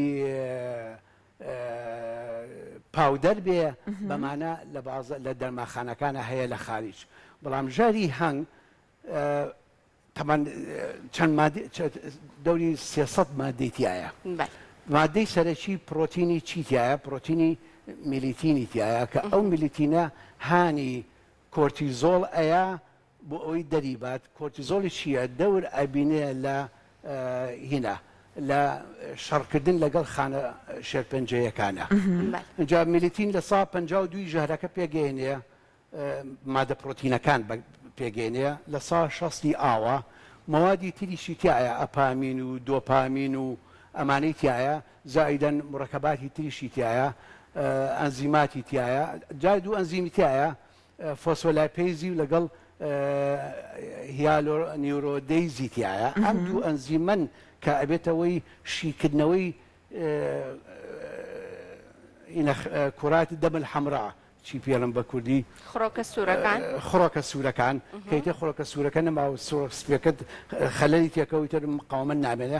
پاودەر بێ بەمانە لە دەرماخانەکانە هەیە لە خاریج بەڵام ژەهری هەنگ تەمان چەند دەوری 300 مادەی تایە مادەی سەرەکی پرۆتینی چیتایە پرۆتینی میلیتینی تایە کە ئەو میلیتینە هانی کۆرتیزۆڵ ئەیە بۆ ئەوەی دەریبات کۆرتیزۆڵی چییە دەور ئەبینێ لە هینە لە شەڕکردن لەگەڵ خانە شێرپەنجەیەکانە اینجا میلیتین لە 152 ژەهرەکە پێگەێنێ مادە پرۆتینەکان پێگەێنێ لە 160 ئاوە مەوادی تریشی تایە ئەپامین و دۆپامین و ئەمانەی تایە زائیدەن مڕەکەباتی تریشی تایە ئەنزیماتی تایە جای دوو ئەنزیمی تایە فۆسفۆلاپێیزی و لەگەڵ هیالۆنیورۆدەیزی تایە ئەم دوو ئەنزیمەن کە ئەبێتەوەی شیکردنەوەی کوراتی دەمل حەمرا چی پێڵم بە کوردی خڕۆکە سوورەکان کەیتە خڕۆکە سوورەکە نەماوە سوورەکەت خەلەری تێکەوەیتر مقاومەت نامێنێ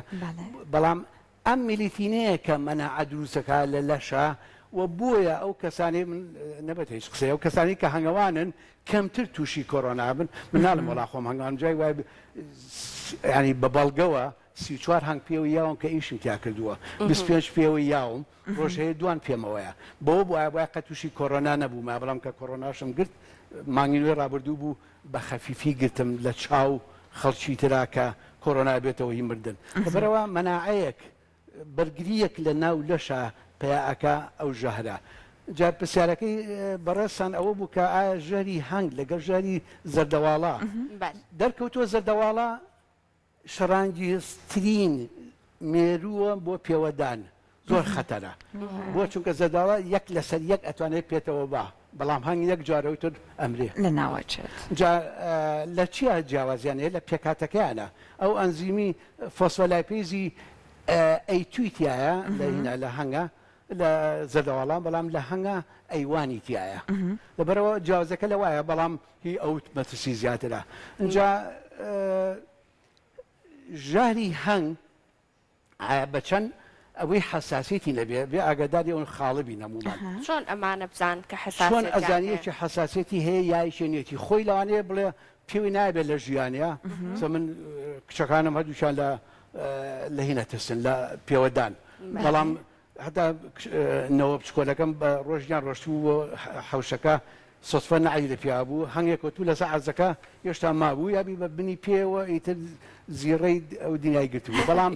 بەڵام ئەم میلیتینەیە کە مەناعە دروستەکە لە لەشە و بۆیە ئەو کەسانی من نەبێت هیچ قسەی ئەو کەسانی کە هەنگەوانن کەمتر تووشی کۆرۆنا بن من ناڵم وەڵا خۆم هەنگاوان جای وای ینی بە بەڵگەوە 34 هەنگ پێوە یاوم کە ئیشم تیا کردووە 25 پێوە یاوم ڕۆژەیە دوان پێمەوەیە بەوە بۆ وایە قە تووشی کۆرۆنا نەبوو ما بەڵام کە کۆرۆناشم گرت مانگی نوێ ڕابردوو بوو بە خەفیفی گرتم لە چاو خەڵکی ترا کە کۆرۆنا بێتەوە هی مردن لەبەرەوە مەناعەیەک بەرگریەک لە ناو لەشە پێیاکە ئەو ژەهرە جا پرسیارەکەی بەڕێستان ئەوە بوو کە ئایا ژەهری هەنگ لەگەڵ ژەهری زەردەواڵە دەرکەوتووە زەردەواڵە شەڕانگیزترین مێرووە بۆ پێوەدان زۆر خەتەرە بۆ چونکە زەردەواڵە یەک لەسەر یەک ئەتوانێت پێێتەوە بەڵام هەنگ یەک جارەوتر ئەمرێ لە ناوەچێت لە چیە جیاوازیانەیە لە پێکاتەکەیانە ئەو ئەنزیمی فۆسفۆلاپێزی ئەیتویتیایە لە هەنگە لە زەردەواڵان بەڵام لە هەنگە ئەیوانی تایە لەبەرەوە جیاوازەکە لە وایە بەڵام هی ئەوت مەترسی زیاترە اینجا ژەهری هەنگ بە چەند ئەوەی حساسیتی لەبێ بێ ئاگاداری ئەوون خاڵبی نەمومان چۆن ئەمانە بزان کە چۆن ئەزانیەکی حساسیتی هەیە یایشێنێتی خۆی لەوانەیە بڵێ پێوی نابێت لە ژیانەیە من کچەکانم هەردووشان لە هینە ترسن لە پێوەدان بەڵام هەتا نەوە بچکۆلەکەم بە ڕۆژیان ڕۆشتوو حوشەکە سۆسفە نعی لە پیا بوو هەنگێکەوتوو لەسەر عەرزەکە هێشتا مابوو یابی بە بنی پێوە ئیتر زیڕەی ئەو دنیای گرتووە بەڵام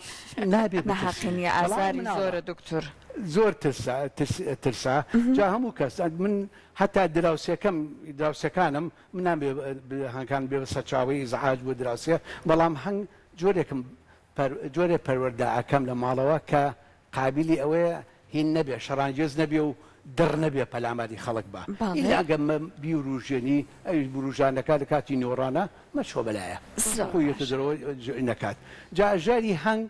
نابێت نەحەقینی ئازاری زۆرە دکتۆر زۆر ترسا جا هەموو کەس من هەتا دراوسەکانم منان هەنگان بێ سەرچاوی ئیزعاج بۆ دراوسێ بەڵام هەنگ جۆرێ پەروەردەکەم لە ماڵەوە کە قابلی ئەوەیە هین نەبێ شەڕانگێز نەبێ و دڕ نەبێ پەلاماری خەڵک بە ئیلاگەممە بیوروژێنی ئەوی بروژانەکە لە کاتی نۆڕانە مەچۆ بەلایە خۆیەتە دەرەوە نەکات جا ژەهری هەنگ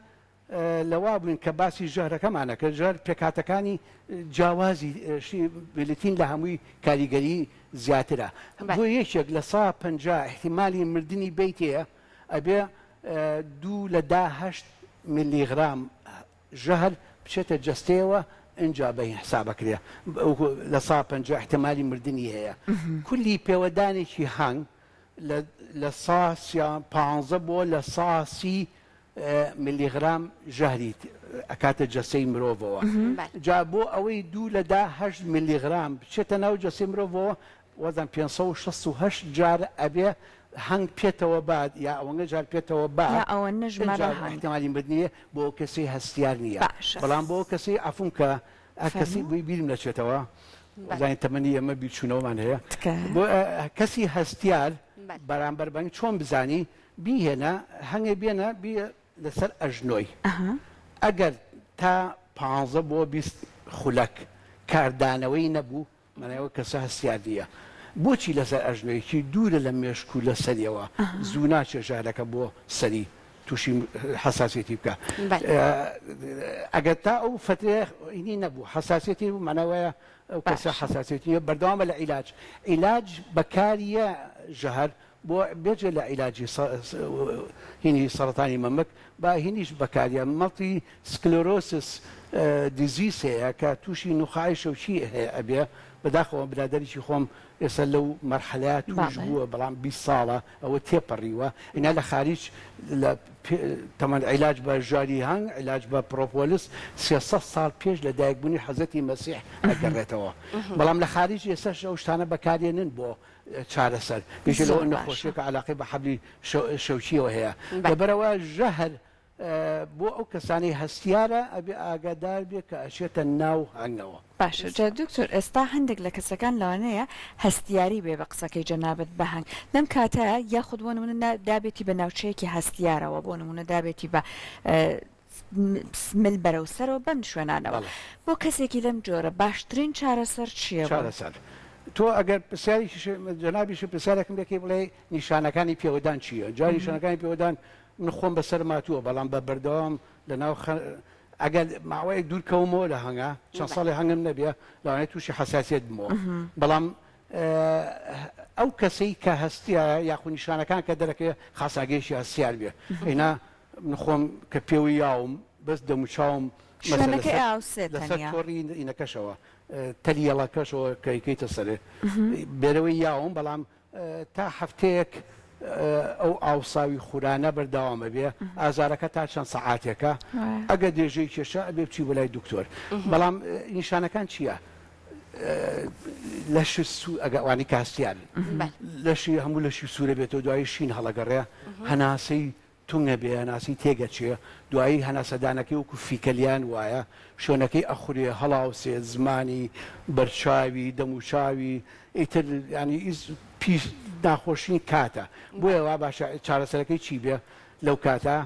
لەوا بووین کە باسی ژەهرەکەمانە کە ژەهر پێکاتەکانی جیاوازی بلیتین لە هەمووی کاریگەری زیاترە بۆ یەکێک لە 150 احتیمالی مردنی بیتەیە ئەبێ 2 لە 18 میلیغرام ژەهر بچێتە جەستەیەوە اینجا بە حسابەکرێ لە 150 احتیمالی مردنی هەیە کولی پێوەدانێکی هەنگ لە 15 بۆ لە 130 میلیغرام ژەهری ئەکاتە جەستەی مرۆڤەوە جا بۆ ئەوەی 2 لە 18 میلیغرام بچێتە ناو جەستەی مرۆڤەوە وەزان 568 جار ئەبێ هەنگ پێێتەوە بعد یا ئەوەنگە جار پێێتەوە بعد ئەوە نەژمارە احتیمالی مردنیە بۆ کەسی هەستیار نییە بەڵام بۆ کەسی ئەفون کە کەسی بووی بیرم دەچێتەوە زانین تەمەنی ئەمە بیرچوونەوەمان هەیە بۆ کەسی هەستیار بەرامبەر بەنگ چۆن بزانی بیهێنە هەنگێ بێنە لەسەر ئەژنۆی ئەگەر تا 15 بۆ 20 خولەک کاردانەوەی نەبوو منەوە کەسە هەستیار نییە بۆچی لەسەر ئەژنۆیەکی دوورە لە مێشک و لە سەریەوە زوو ناچێ ژارەکە بۆ سەری تووشی حساسیەتی بکە ئەگەر تا ئەو فترەی نەبوو حساسیەتی معنەوەیە ئەو کەسە حساسیەتی بەردەوامە لە عیلاج عیلاج بەکاریە ژەهر بۆ بێجێ لە عیلاجی هینی سەرەتانی مەمک با هینیش بەکاریە مەڵتی سکلۆرۆسس دیزیس هەیە کە تووشی نوخای شەوچی هەیە ئەبێ بەداخەوە برادریی خۆم ئێستا لەو مەرحەلەیە توش بووە بەڵام 20 ساڵە ئەوە تێپەڕیوە ئینا لە خارج لە تەمەن عیلاج بە ژاری هەنگ عیلاج بە پرۆپۆلیس 300 ساڵ پێش لە دایکبوونی حەزەتی مەسیح ئەگەڕێتەوە بەڵام لە خارج ئێستا ئەو شتانە بەکارێنن بۆ چارەسەر پێش لەوە نەخۆشیەکە علاقەی بە حەبلی شەوچیەوە هەیە لەبەرەوە ژەهر بۆ ئەو کەسانی هەستیارە ئەبێ ئاگادار بێ کە ئەچێتە ناو هەنگەوە باشە جا دکتۆر ئێستا هەندێک لە کەسەکان لەوانەیە هەستیاری بێ بە قسەکەی جەنابەت بە هەنگ لەم کاتە یاخود بۆ نمونە دابێتی بە ناوچەیەکی هەستیارەوە بۆ نمونە دابێتی بە مل بەرەو سەرەوە بەم شوێنانەوە بۆ کەسێکی لەم جۆرە باشترین چارەسەر چییە چارەسەر تۆ ئەگەر پرسیاری جەنابیش پرسیارێکم دەکەی بڵێ نیشانەکانی پێوەدان چییە جا نیشانەکانی پێوەدان من خۆم بەسەر ماتووە بەڵام بە بەردەوام لەناو ئەگەر ماوەیە دوورکەومەوە لە هەنگا چەند ساڵی هەنگم نەبێ لەوانێت تووشی حساسیت بمەوە بەڵام ئەو کەسەی کە هەستیە یاخو نیشانەکان کە دەرەکە خاساگەیشی هەستیار بێ ئینا من خۆم کە پێوی یاوم بەس دەموچاوم لەسەر تۆڕی ئینەکەشەوە تەلیەڵەکەشەوە کەیکەیتە سەرێ بێرەوەی یاوم بەڵام تا هەفتەیەک ئەو ئاوساوی خورانە بەردەوامە بێ ئازارەکە تا چەند سەعاتێکە ئەگە دێژەی کێشە ئەبێ بچی بەلای دکتۆر بەڵام نیشانەکان چییە؟ لەش ئەگەوانی کاستیان لەشی هەموو لەشی سوورە بێتەوە دوایی شین هەڵەگەڕێ هەناسەی تونگە بێ هەناسی تێگەچێ دوایی هەناسەدانەکەی وەکو فیکەلیان وایە شوێنەکەی ئەخورێ هەڵاوسێ زمانی بەرچاوی دەموچاوی ئیتر ینی پیش ناخۆشین کاتە بۆیە وا باشە چارەسەرەکەی چی بێ لەو کاتە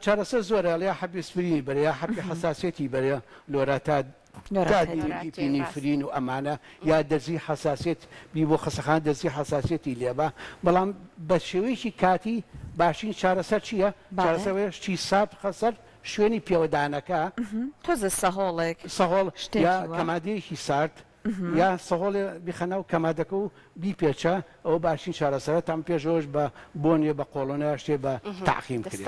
چارەسەر زۆرە لە حەبیسفرینی بەرە یا حەبی حساسێتی بەرە لۆراتە فرین و ئەمانە یا دەرزی حساسێت بی بۆ خەسەخان دەرزی حساسێتی لێبە بەڵام بە شێوەیەکی کاتی باشین چارەسەر چییە؟ چارەسەرشتی سات خەسەر شوێنی پێوەدانەکە تۆزە سەهۆڵێک سەهۆڵ یا کەمادەیەکی سارد یا سەهۆڵ بیخەنە و کەمادەکە و بیپێچە ئەو باشین چارەسەرە تام پێشەوەش بە بۆنیە بە قۆڵۆنە شتێ بە تاقیم کرد.